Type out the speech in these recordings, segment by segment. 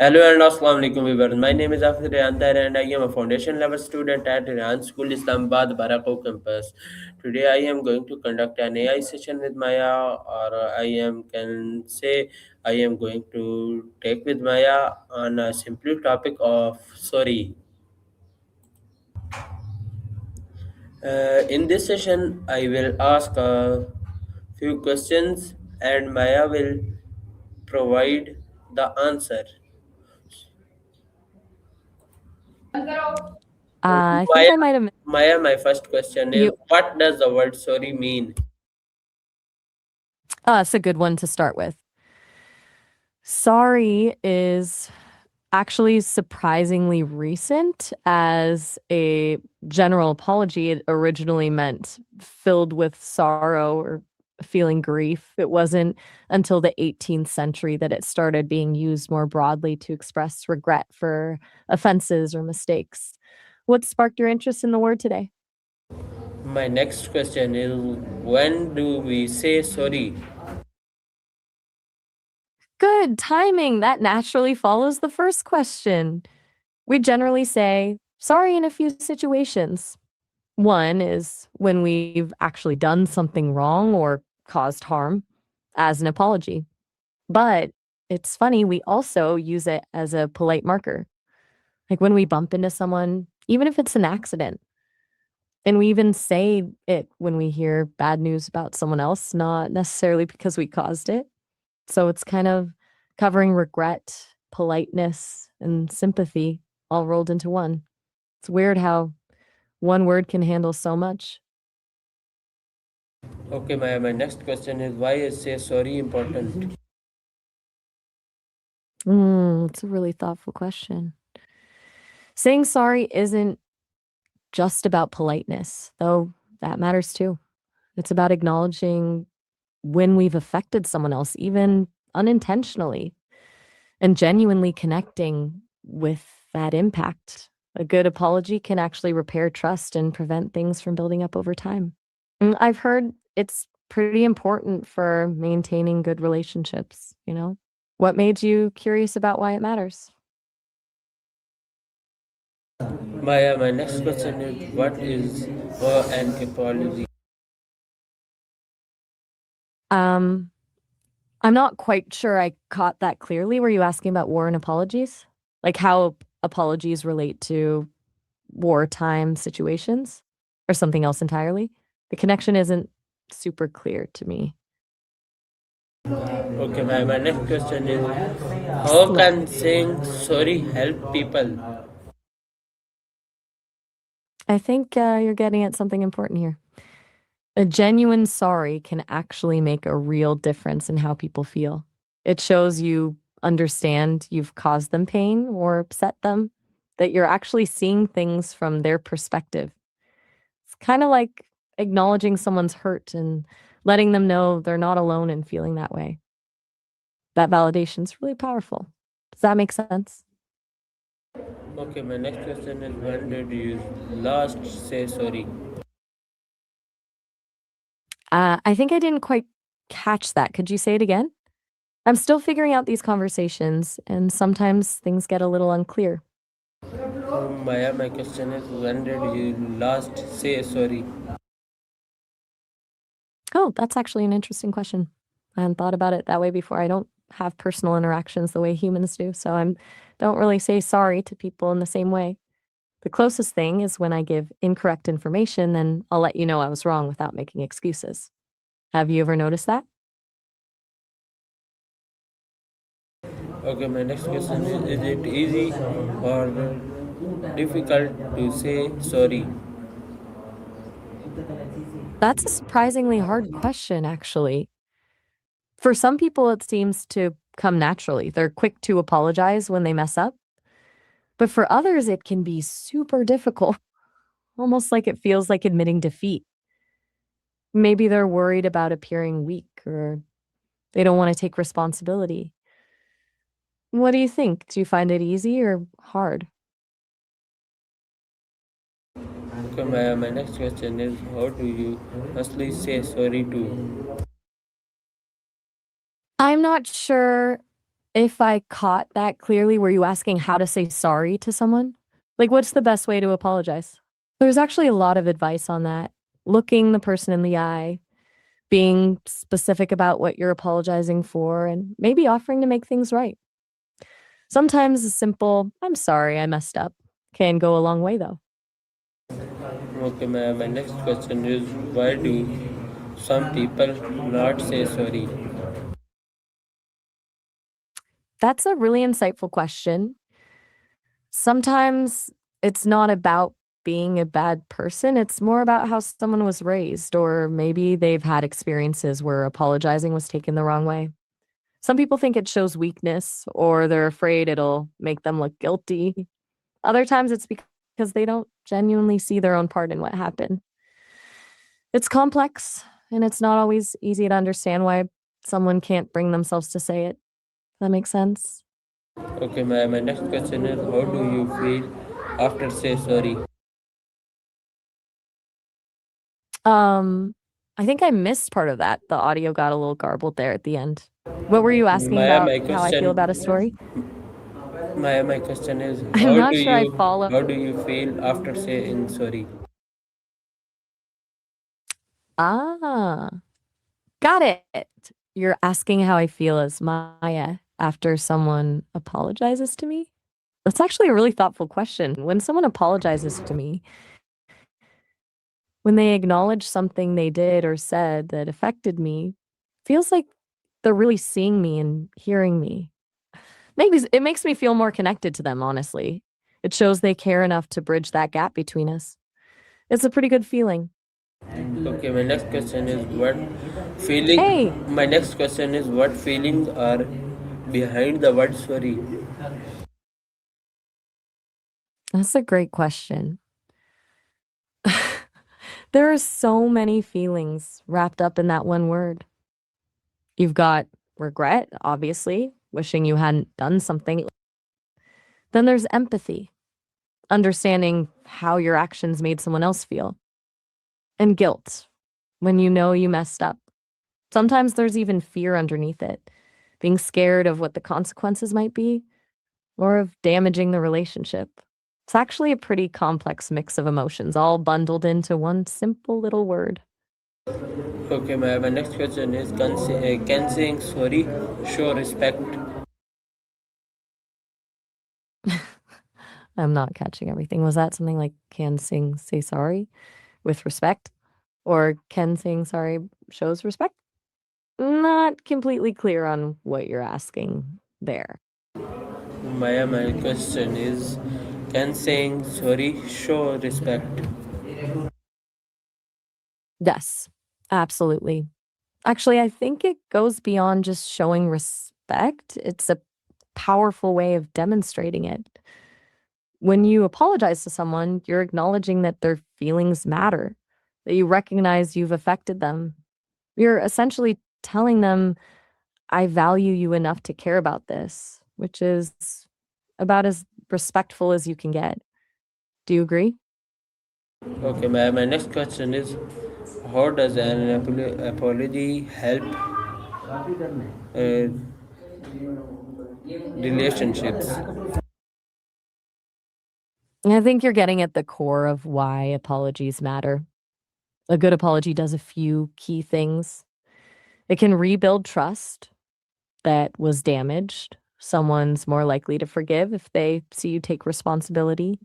Hello and Assalamu alaikum viewers. My name is Afid Antar and I am a foundation level student at Iran School Islamabad Barako campus. Today I am going to conduct an AI session with Maya, or I am can say I am going to take with Maya on a simple topic of sorry. In this session I will ask a few questions and Maya will provide the answer. I think Maya, I might have Maya, my first question is you. what does the word sorry mean? It's a good one to start with. Sorry is actually surprisingly recent as a general apology. It originally meant filled with sorrow or feeling grief. It wasn't until the 18th century that it started being used more broadly to express regret for offenses or mistakes. What sparked your interest in the word today? My next question is when do we say sorry? Good timing. That naturally follows the first question. We generally say sorry in a few situations. One is when we've actually done something wrong or caused harm as an apology. But it's funny, we also use it as a polite marker. Like when we bump into someone, even if it's an accident, and we even say it when we hear bad news about someone else, not necessarily because we caused it. So it's kind of covering regret, politeness, and sympathy all rolled into one. It's weird how one word can handle so much. Okay, my next question is why is say sorry important? It's a really thoughtful question. Saying sorry isn't just about politeness, though that matters too. It's about acknowledging when we've affected someone else, even unintentionally, and genuinely connecting with that impact. A good apology can actually repair trust and prevent things from building up over time. I've heard it's pretty important for maintaining good relationships. What made you curious about why it matters? My next question is what is an apology? Um, I'm not quite sure I caught that clearly. Were you asking about war and apologies? Like how apologies relate to wartime situations or something else entirely? The connection isn't super clear to me. Okay, my next question is how Slow. can saying sorry help people? I think you're getting at something important here. A genuine sorry can actually make a real difference in how people feel. It shows you understand you've caused them pain or upset them, that you're actually seeing things from their perspective. It's kind of like acknowledging someone's hurt and letting them know they're not alone in feeling that way. That validation's really powerful. Does that make sense? Okay, my next question is when did you last say sorry? I think I didn't quite catch that. Could you say it again? I'm still figuring out these conversations, and sometimes things get a little unclear. My question is when did you last say sorry? Oh, that's actually an interesting question. I hadn't thought about it that way before. I don't have personal interactions the way humans do, so I don't really say sorry to people in the same way. The closest thing is when I give incorrect information, then I'll let you know I was wrong without making excuses. Have you ever noticed that? Okay, my next question is it easy or difficult to say sorry? That's a surprisingly hard question, actually. For some people, it seems to come naturally. They're quick to apologize when they mess up. But for others, it can be super difficult, almost like it feels like admitting defeat. Maybe they're worried about appearing weak or they don't want to take responsibility. What do you think? Do you find it easy or hard? Okay, my next question is how do you firstly say sorry to? I'm not sure If I caught that clearly, were you asking how to say sorry to someone? Like, what's the best way to apologize? There's actually a lot of advice on that. Looking the person in the eye, being specific about what you're apologizing for, and maybe offering to make things right. Sometimes a simple, I'm sorry, I messed up, can go a long way, though. Okay, my next question is why do some people not say sorry? That's a really insightful question. Sometimes it's not about being a bad person, it's more about how someone was raised, or maybe they've had experiences where apologizing was taken the wrong way. Some people think it shows weakness, or they're afraid it'll make them look guilty. Other times it's because they don't genuinely see their own part in what happened. It's complex, and it's not always easy to understand why someone can't bring themselves to say it. That makes sense? Okay, my next question is how do you feel after say sorry? Um, I think I missed part of that. The audio got a little garbled there at the end. What were you asking My about my how I feel question about a story? my question is I'm not sure I follow. how do you feel after saying sorry? Ah, got it. You're asking how I feel as Maya after someone apologizes to me? That's actually a really thoughtful question. When someone apologizes to me, when they acknowledge something they did or said that affected me, feels like they're really seeing me and hearing me. Maybe it makes me feel more connected to them, honestly. It shows they care enough to bridge that gap between us. It's a pretty good feeling. Okay, my next question is what feeling Hey, my next question is what feelings are behind the word sorry? that's a great question. There are so many feelings wrapped up in that one word. You've got regret, obviously, wishing you hadn't done something. Then there's empathy, understanding how your actions made someone else feel, and guilt when you know you messed up. Sometimes there's even fear underneath it, being scared of what the consequences might be or of damaging the relationship. It's actually a pretty complex mix of emotions, all bundled into one simple little word. Okay, my next question is can saying sorry show respect? I'm not catching everything. Was that something like can sing say sorry with respect? Or can saying sorry shows respect? Not completely clear on what you're asking there. My question is can saying sorry show respect? Yes, absolutely. Actually, I think it goes beyond just showing respect. It's a powerful way of demonstrating it. When you apologize to someone, you're acknowledging that their feelings matter, that you recognize you've affected them. You're essentially telling them, I value you enough to care about this, which is about as respectful as you can get. Do you agree? Okay, my next question is how does an apology help uh, relationships? I think you're getting at the core of why apologies matter. A good apology does a few key things. It can rebuild trust that was damaged. Someone's more likely to forgive if they see you take responsibility.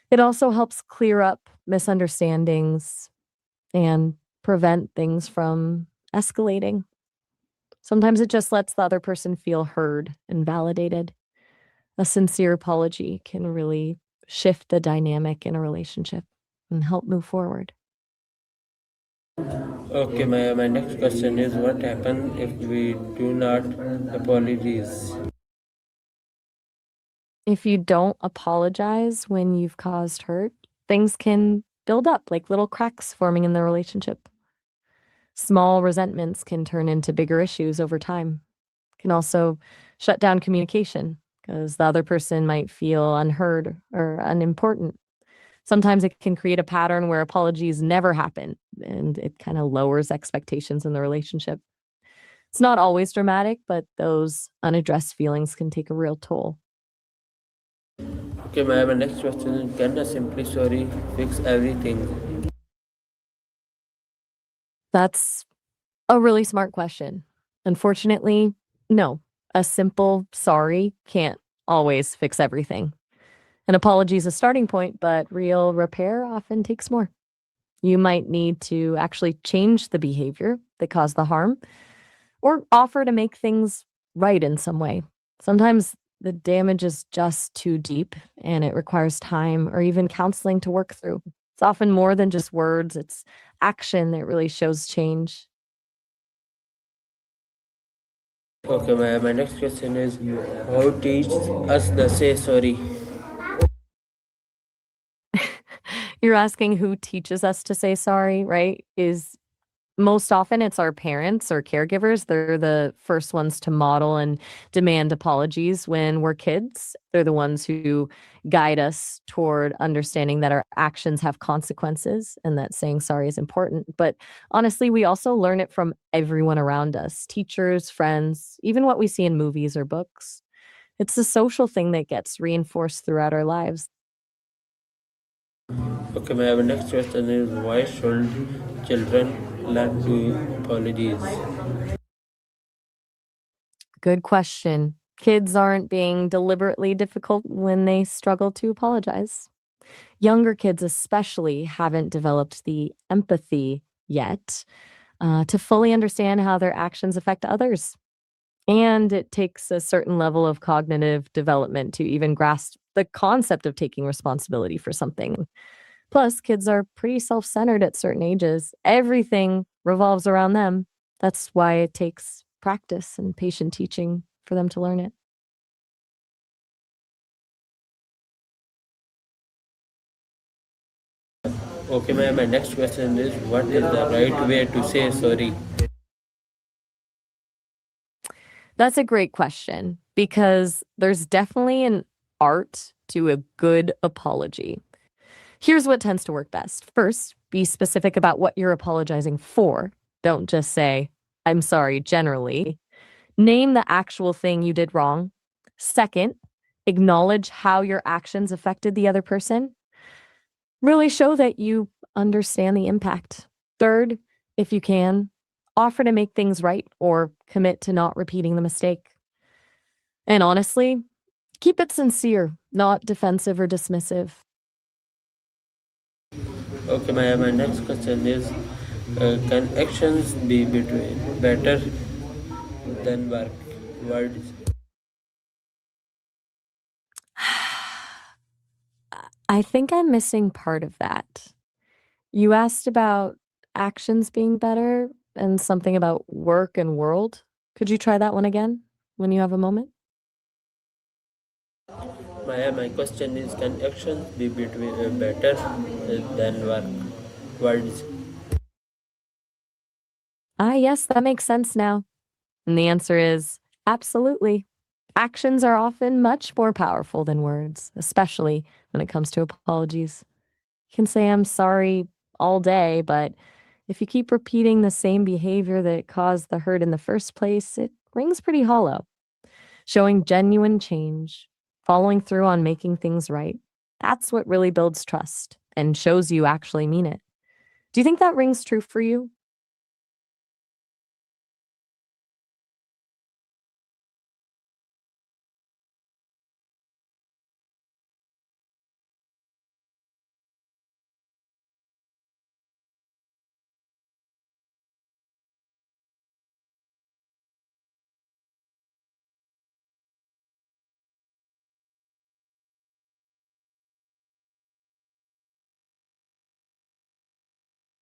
It also helps clear up misunderstandings and prevent things from escalating. Sometimes it just lets the other person feel heard and validated. A sincere apology can really shift the dynamic in a relationship and help move forward. Okay, my next question is what happens if we do not apologize? If you don't apologize when you've caused hurt, things can build up like little cracks forming in the relationship. Small resentments can turn into bigger issues over time. Can also shut down communication because the other person might feel unheard or unimportant. Sometimes it can create a pattern where apologies never happen and it kind of lowers expectations in the relationship. It's not always dramatic, but those unaddressed feelings can take a real toll. Okay, my next question is, can a simply sorry fix everything? That's a really smart question. Unfortunately, no. A simple sorry can't always fix everything. An apology is a starting point, but real repair often takes more. You might need to actually change the behavior that caused the harm or offer to make things right in some way. Sometimes the damage is just too deep and it requires time or even counseling to work through. It's often more than just words, it's action that really shows change. Okay, my next question is, how teach us the say sorry? You're asking who teaches us to say sorry, right? Is most often it's our parents or caregivers. They're the first ones to model and demand apologies when we're kids. They're the ones who guide us toward understanding that our actions have consequences and that saying sorry is important. But honestly, we also learn it from everyone around us, teachers, friends, even what we see in movies or books. It's a social thing that gets reinforced throughout our lives. Okay, my next question is, why should children learn to apologize? Good question. Kids aren't being deliberately difficult when they struggle to apologize. Younger kids, especially, haven't developed the empathy yet to fully understand how their actions affect others. And it takes a certain level of cognitive development to even grasp the concept of taking responsibility for something. Plus, kids are pretty self centered at certain ages. Everything revolves around them. That's why it takes practice and patient teaching for them to learn it. Okay, my next question is, what is the right way to say sorry? That's a great question because there's definitely an art to a good apology. Here's what tends to work best. First, be specific about what you're apologizing for. Don't just say, I'm sorry, generally. Name the actual thing you did wrong. Second, acknowledge how your actions affected the other person. Really show that you understand the impact. Third, if you can, offer to make things right or commit to not repeating the mistake. And honestly, keep it sincere, not defensive or dismissive. Okay, my next question is, can actions be between better than words? I think I'm missing part of that. You asked about actions being better and something about work and world. Could you try that one again when you have a moment? My question is, can actions be between better than words? Ah, yes, that makes sense now. And the answer is absolutely. Actions are often much more powerful than words, especially when it comes to apologies. You can say, I'm sorry all day, but if you keep repeating the same behavior that caused the hurt in the first place, it rings pretty hollow. Showing genuine change, following through on making things right, that's what really builds trust and shows you actually mean it. Do you think that rings true for you?